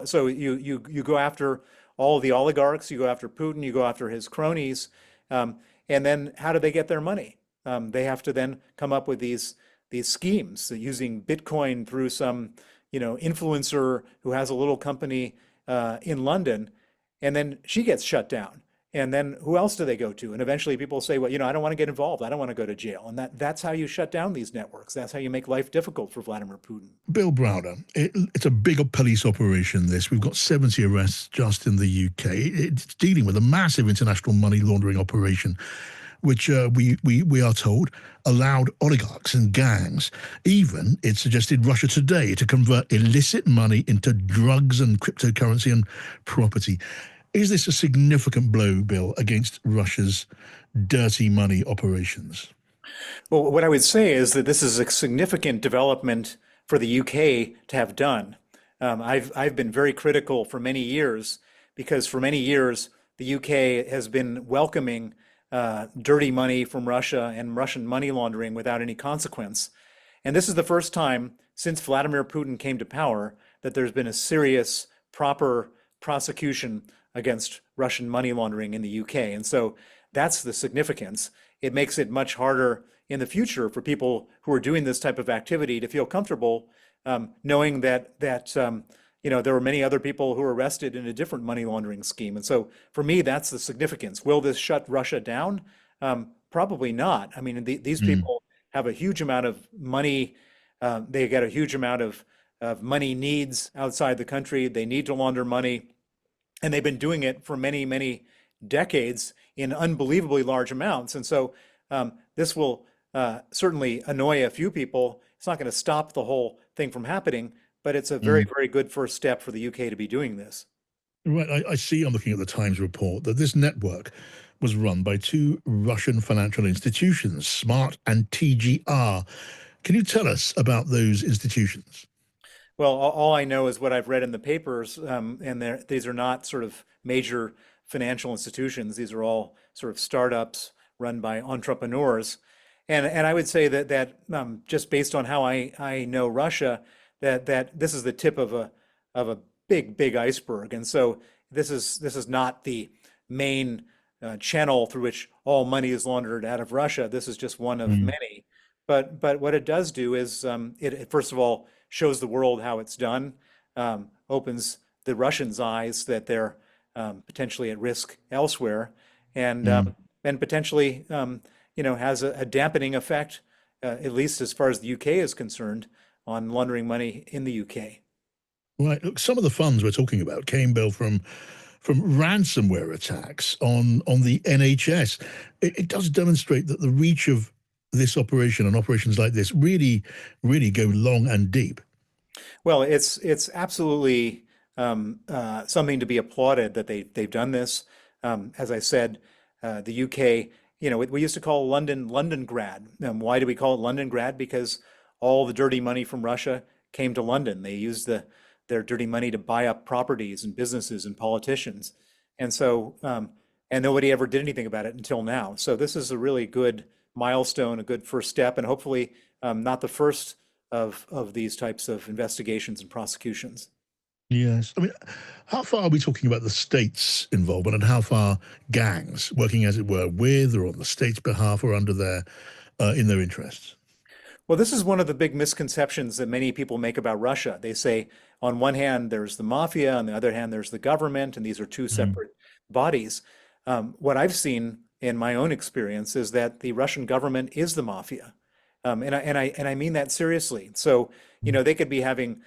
So you go after all the oligarchs, you go after Putin, you go after his cronies, and then how do they get their money? They have to then come up with these schemes using Bitcoin through some, influencer who has a little company in London, and then she gets shut down. And then who else do they go to? And eventually people say, well, I don't want to get involved. I don't want to go to jail. And that's how you shut down these networks. That's how you make life difficult for Vladimir Putin. Bill Browder, it's a big police operation, this. We've got 70 arrests just in the UK. It's dealing with a massive international money laundering operation, which we are told allowed oligarchs and gangs. Even, it suggested Russia Today, to convert illicit money into drugs and cryptocurrency and property. Is this a significant blow, Bill, against Russia's dirty money operations? Well, what I would say is that this is a significant development for the UK to have done. I've been very critical for many years because for many years the UK has been welcoming dirty money from Russia and Russian money laundering without any consequence. And this is the first time since Vladimir Putin came to power that there's been a serious, proper prosecution against Russian money laundering in the UK. And so that's the significance. It makes it much harder in the future for people who are doing this type of activity to feel comfortable knowing that there were many other people who were arrested in a different money laundering scheme. And so for me, that's the significance. Will this shut Russia down? Probably not. I mean, these people have a huge amount of money. They get a huge amount of money needs outside the country. They need to launder money. And they've been doing it for many, many decades in unbelievably large amounts. And so this will certainly annoy a few people. It's not going to stop the whole thing from happening, but it's a very, very good first step for the UK to be doing this. Right, I see, I'm looking at the Times report, that this network was run by two Russian financial institutions, Smart and TGR. Can you tell us about those institutions? Well, all I know is what I've read in the papers, and these are not sort of major financial institutions. These are all sort of startups run by entrepreneurs. And I would say that just based on how I know Russia, that this is the tip of a big iceberg. And so this is not the main channel through which all money is laundered out of Russia. This is just one of Mm, many. But what it does do is it first of all shows the world how it's done, opens the Russians' eyes that they're potentially at risk elsewhere, and mm. potentially has a dampening effect, at least as far as the UK is concerned, on laundering money in the UK. Right, look, some of the funds we're talking about came, Bill, from ransomware attacks on the NHS. It does demonstrate that the reach of this operation and operations like this really go long and deep. Well, it's absolutely something to be applauded that they've done this. As I said, the UK, we used to call London grad. Why do we call it London grad? Because all the dirty money from Russia came to London. They used their dirty money to buy up properties and businesses and politicians, and so and nobody ever did anything about it until now. So this is a really good milestone, a good first step, and hopefully not the first of these types of investigations and prosecutions. Yes. I mean, how far are we talking about the state's involvement and how far gangs, working as it were, with or on the state's behalf or under their, in their interests? Well, this is one of the big misconceptions that many people make about Russia. They say, on one hand, there's the mafia, on the other hand, there's the government, and these are two Mm, separate bodies. What I've seen in my own experience is that the Russian government is the mafia, and I mean that seriously. So, mm. they could be having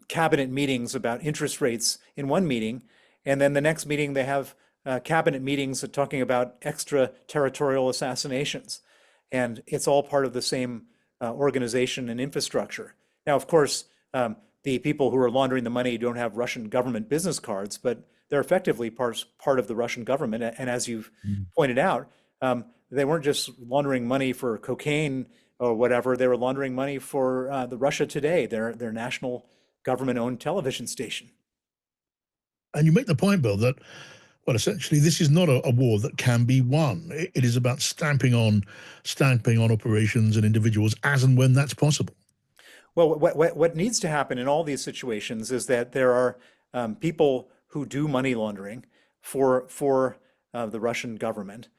cabinet meetings about interest rates in one meeting, and then the next meeting they have cabinet meetings talking about extraterritorial assassinations, and it's all part of the same organization and infrastructure. Now, of course, the people who are laundering the money don't have Russian government business cards, but they're effectively part of the Russian government. And as you've Mm. pointed out, they weren't just laundering money for cocaine or whatever. They were laundering money for the Russia Today, their national government-owned television station. And you make the point, Bill, that, well, essentially, this is not a war that can be won. It is about stamping on operations and individuals as and when that's possible. Well, what needs to happen in all these situations is that there are people who do money laundering for the Russian government,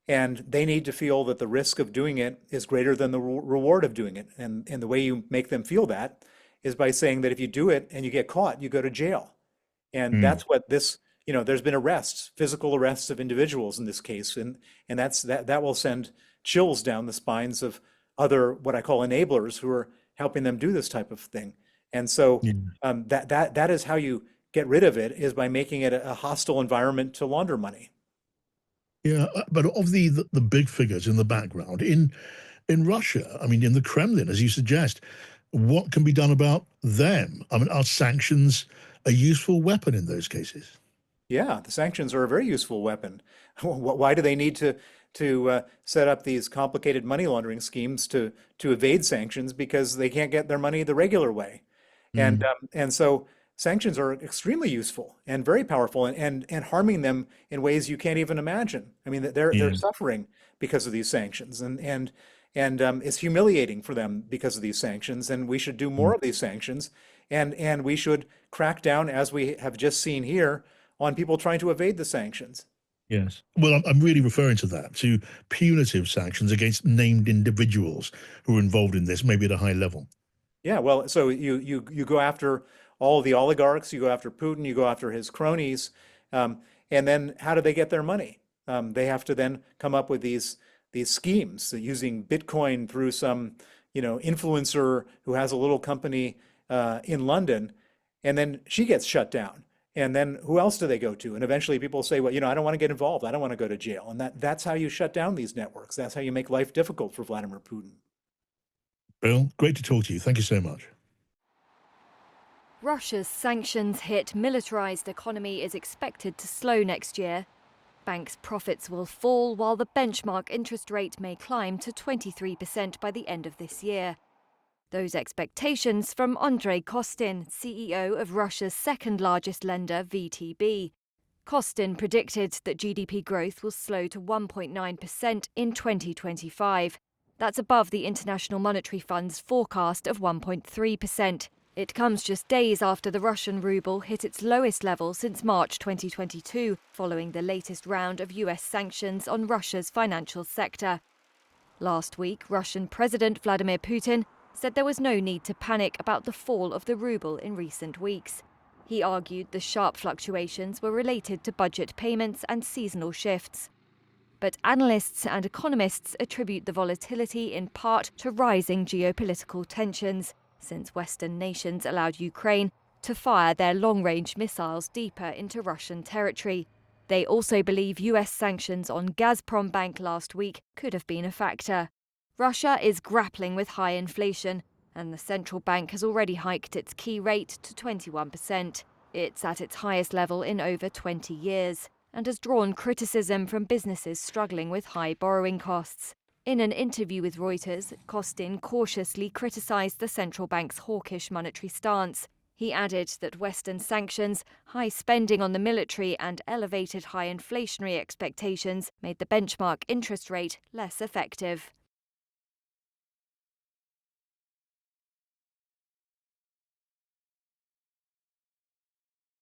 and they need to feel that the risk of doing it is greater than the reward of doing it. And the way you make them feel that is by saying that if you do it and you get caught, you go to jail. And Mm. that's what this, there's been arrests, physical arrests of individuals in this case, and that will send chills down the spines of other what I call enablers who are helping them do this type of thing. And so Yeah. that is how you get rid of it, is by making it a hostile environment to launder money. Yeah, but of the big figures in the background in Russia, I mean, in the Kremlin, as you suggest, what can be done about them? I mean, are sanctions a useful weapon in those cases? Yeah, the sanctions are a very useful weapon. Why do they need to set up these complicated money laundering schemes to evade sanctions? Because they can't get their money the regular way. Mm. And so sanctions are extremely useful and very powerful, and harming them in ways you can't even imagine. I mean, they're Yeah. suffering because of these sanctions, and it's humiliating for them because of these sanctions. And we should do more Mm. of these sanctions, and we should crack down, as we have just seen here, on people trying to evade the sanctions. Yes. Well, I'm really referring to that, to punitive sanctions against named individuals who are involved in this, maybe at a high level. Yeah, well, so you go after all the oligarchs, you go after Putin, you go after his cronies, and then how do they get their money? They have to then come up with these schemes, so using Bitcoin through some influencer who has a little company in London, and then she gets shut down. And then who else do they go to? And eventually people say, well, I don't want to get involved. I don't want to go to jail. And that's how you shut down these networks. That's how you make life difficult for Vladimir Putin. Bill, great to talk to you. Thank you so much. Russia's sanctions-hit militarized economy is expected to slow next year. Banks' profits will fall, while the benchmark interest rate may climb to 23% by the end of this year. Those expectations from Andrei Kostin, CEO of Russia's second-largest lender, VTB. Kostin predicted that GDP growth will slow to 1.9% in 2025. That's above the International Monetary Fund's forecast of 1.3%. It comes just days after the Russian ruble hit its lowest level since March 2022, following the latest round of US sanctions on Russia's financial sector. Last week, Russian President Vladimir Putin said there was no need to panic about the fall of the ruble in recent weeks. He argued the sharp fluctuations were related to budget payments and seasonal shifts. But analysts and economists attribute the volatility in part to rising geopolitical tensions, since Western nations allowed Ukraine to fire their long-range missiles deeper into Russian territory. They also believe US sanctions on Gazprom Bank last week could have been a factor. Russia is grappling with high inflation, and the central bank has already hiked its key rate to 21%. It's at its highest level in over 20 years, and has drawn criticism from businesses struggling with high borrowing costs. In an interview with Reuters, Kostin cautiously criticized the central bank's hawkish monetary stance. He added that Western sanctions, high spending on the military, and elevated high inflationary expectations made the benchmark interest rate less effective.